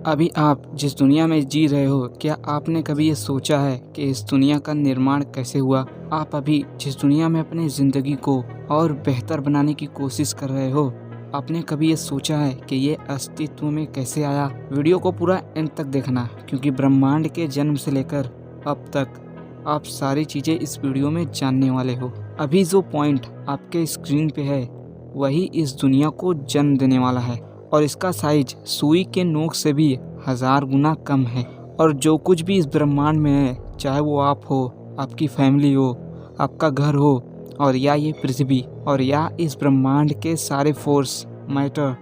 अभी आप जिस दुनिया में जी रहे हो, क्या आपने कभी ये सोचा है कि इस दुनिया का निर्माण कैसे हुआ? आप अभी जिस दुनिया में अपनी ज़िंदगी को और बेहतर बनाने की कोशिश कर रहे हो, आपने कभी ये सोचा है कि ये अस्तित्व में कैसे आया? वीडियो को पूरा एंड तक देखना, क्योंकि ब्रह्मांड के जन्म से लेकर अब तक आप सारी चीज़ें इस वीडियो में जानने वाले हो। अभी जो पॉइंट आपके स्क्रीन पे है, वही इस दुनिया को जन्म देने वाला है, और इसका साइज सुई के नोक से भी 1000 गुना कम है। और जो कुछ भी इस ब्रह्मांड में है, चाहे वो आप हो, आपकी फैमिली हो, आपका घर हो, और या ये पृथ्वी, और या इस ब्रह्मांड के सारे फोर्स, मैटर,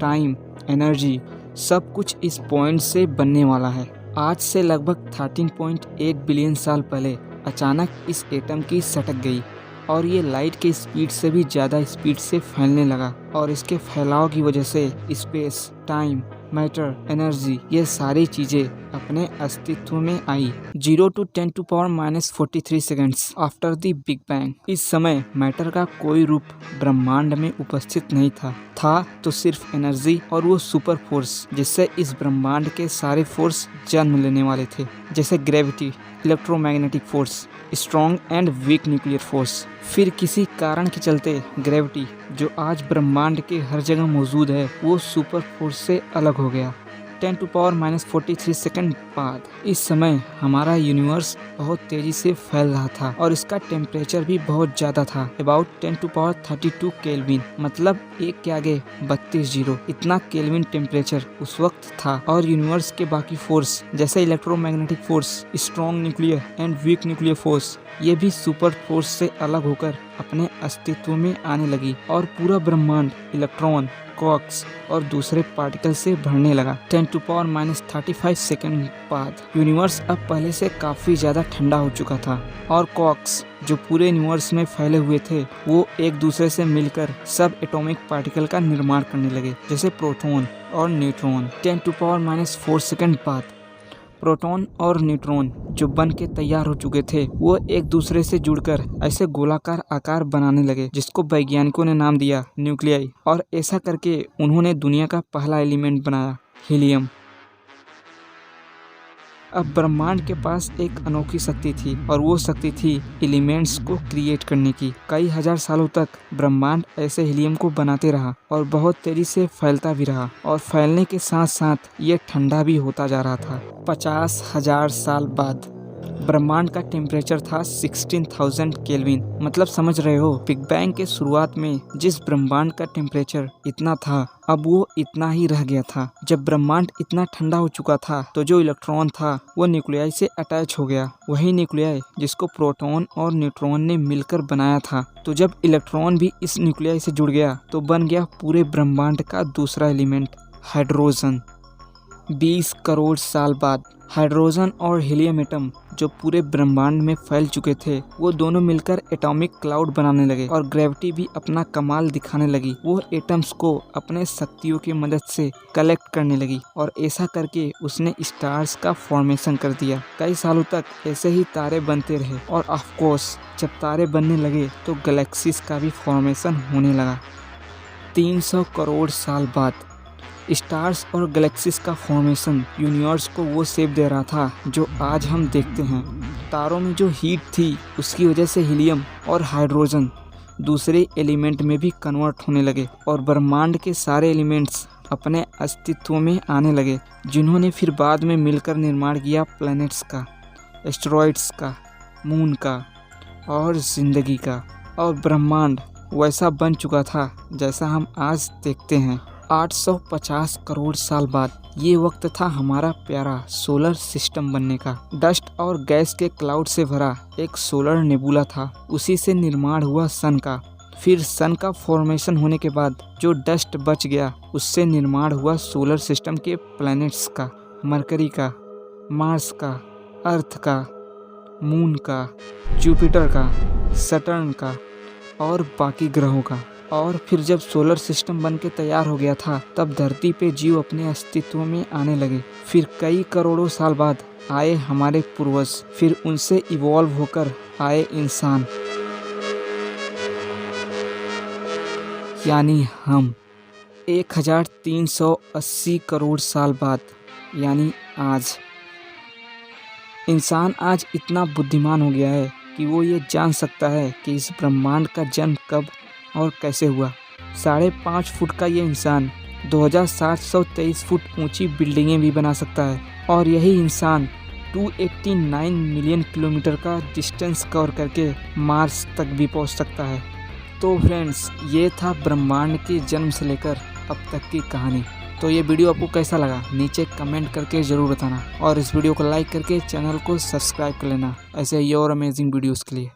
टाइम, एनर्जी, सब कुछ इस पॉइंट से बनने वाला है। आज से लगभग 13.8 बिलियन साल पहले अचानक इस एटम की सटक गई और ये लाइट के स्पीड से भी ज़्यादा स्पीड से फैलने लगा, और इसके फैलाव की वजह से स्पेस, टाइम, मैटर, एनर्जी, ये सारी चीज़ें अपने अस्तित्व में आई। 0 to 10⁻⁻43 seconds after the big bang. इस समय मैटर का कोई रूप ब्रह्मांड में उपस्थित नहीं था तो सिर्फ एनर्जी और वो सुपर फोर्स जिससे इस ब्रह्मांड के सारे फोर्स जन्म लेने वाले थे, जैसे gravity, electromagnetic force, strong and weak nuclear force. फिर किसी कारण के चलते ग्रेविटी, जो आज ब्रह्मांड के हर जगह मौजूद है, वो सुपर फोर्स से अलग हो गया। 10⁻�43 सेकंड बाद इस समय हमारा यूनिवर्स बहुत तेजी से फैल रहा था और इसका टेम्परेचर भी बहुत ज़्यादा था, अबाउट 10⁻32 केल्विन, मतलब 1 के आगे 32 जीरो। इतना केल्विन टेम्परेचर उस वक्त था, और यूनिवर्स के बाकी फोर्स जैसे electromagnetic force, strong nuclear and weak nuclear force, ये भी सुपर फोर्स से अलग होकर अपने अस्तित्व में आने लगी, और पूरा ब्रह्मांड इलेक्ट्रॉन, क्वार्क्स और दूसरे पार्टिकल से भरने लगा। 10⁻35 सेकंड बाद यूनिवर्स अब पहले से काफ़ी ज़्यादा ठंडा हो चुका था, और क्वार्क्स जो पूरे यूनिवर्स में फैले हुए थे, वो एक दूसरे से मिलकर सब एटॉमिक पार्टिकल का निर्माण करने लगे, जैसे प्रोटॉन और न्यूट्रॉन। 10⁻⁴ सेकंड बाद प्रोटॉन और न्यूट्रॉन जो बन के तैयार हो चुके थे, वो एक दूसरे से जुड़कर ऐसे गोलाकार आकार बनाने लगे, जिसको वैज्ञानिकों ने नाम दिया न्यूक्लियाई। और ऐसा करके उन्होंने दुनिया का पहला एलिमेंट बनाया, हीलियम। अब ब्रह्मांड के पास एक अनोखी शक्ति थी, और वो शक्ति थी एलिमेंट्स को क्रिएट करने की। कई हजार सालों तक ब्रह्मांड ऐसे हीलियम को बनाते रहा, और बहुत तेजी से फैलता भी रहा, और फैलने के साथ साथ ये ठंडा भी होता जा रहा था। 50,000 साल बाद ब्रह्मांड का टेम्परेचर था 16,000 केल्विन, मतलब समझ रहे हो, बिग बैंग के शुरुआत में जिस ब्रह्मांड का टेम्परेचर इतना था, अब वो इतना ही रह गया था। जब ब्रह्मांड इतना ठंडा हो चुका था, तो जो इलेक्ट्रॉन था वो न्यूक्लियाई से अटैच हो गया, वही न्यूक्लियाई जिसको प्रोटॉन और न्यूट्रॉन ने मिलकर बनाया था। तो जब इलेक्ट्रॉन भी इस न्यूक्लियाई से जुड़ गया, तो बन गया पूरे ब्रह्मांड का दूसरा एलिमेंट, हाइड्रोजन। 20 करोड़ साल बाद हाइड्रोजन और हीलियम एटम जो पूरे ब्रह्मांड में फैल चुके थे, वो दोनों मिलकर एटॉमिक क्लाउड बनाने लगे, और ग्रेविटी भी अपना कमाल दिखाने लगी। वो एटम्स को अपने शक्तियों की मदद से कलेक्ट करने लगी, और ऐसा करके उसने स्टार्स का फॉर्मेशन कर दिया। कई सालों तक ऐसे ही तारे बनते रहे, और ऑफ कोर्स जब तारे बनने लगे तो गैलेक्सीज का भी फॉर्मेशन होने लगा। 300 करोड़ साल बाद स्टार्स और गैलेक्सीज का फॉर्मेशन यूनिवर्स को वो शेप दे रहा था जो आज हम देखते हैं। तारों में जो हीट थी, उसकी वजह से हीलियम और हाइड्रोजन दूसरे एलिमेंट में भी कन्वर्ट होने लगे, और ब्रह्मांड के सारे एलिमेंट्स अपने अस्तित्व में आने लगे, जिन्होंने फिर बाद में मिलकर निर्माण किया प्लैनेट्स का, एस्टेरॉइड्स का, मून का और ज़िंदगी का। और ब्रह्मांड वैसा बन चुका था जैसा हम आज देखते हैं। 850 करोड़ साल बाद ये वक्त था हमारा प्यारा सोलर सिस्टम बनने का। डस्ट और गैस के क्लाउड से भरा एक सोलर नेबुला था, उसी से निर्माण हुआ सन का। फिर सन का फॉर्मेशन होने के बाद जो डस्ट बच गया, उससे निर्माण हुआ सोलर सिस्टम के प्लैनेट्स का, मरकरी का, मार्स का, अर्थ का, मून का, जुपिटर का, सटर्न का और बाकी ग्रहों का। और फिर जब सोलर सिस्टम बन के तैयार हो गया था, तब धरती पे जीव अपने अस्तित्व में आने लगे। फिर कई करोड़ों साल बाद आए हमारे पूर्वज, फिर उनसे इवॉल्व होकर आए इंसान, यानी हम। 1380 करोड़ साल बाद यानी आज। इंसान आज इतना बुद्धिमान हो गया है कि वो ये जान सकता है कि इस ब्रह्मांड का जन्म कब और कैसे हुआ। 5.5 फुट का ये इंसान 2723 फुट ऊंची बिल्डिंगें भी बना सकता है, और यही इंसान 289 मिलियन किलोमीटर का डिस्टेंस कवर करके मार्स तक भी पहुंच सकता है। तो फ्रेंड्स, ये था ब्रह्मांड के जन्म से लेकर अब तक की कहानी। तो ये वीडियो आपको कैसा लगा नीचे कमेंट करके ज़रूर बताना, और इस वीडियो को लाइक करके चैनल को सब्सक्राइब कर लेना ऐसे ही और अमेजिंग वीडियोस के लिए।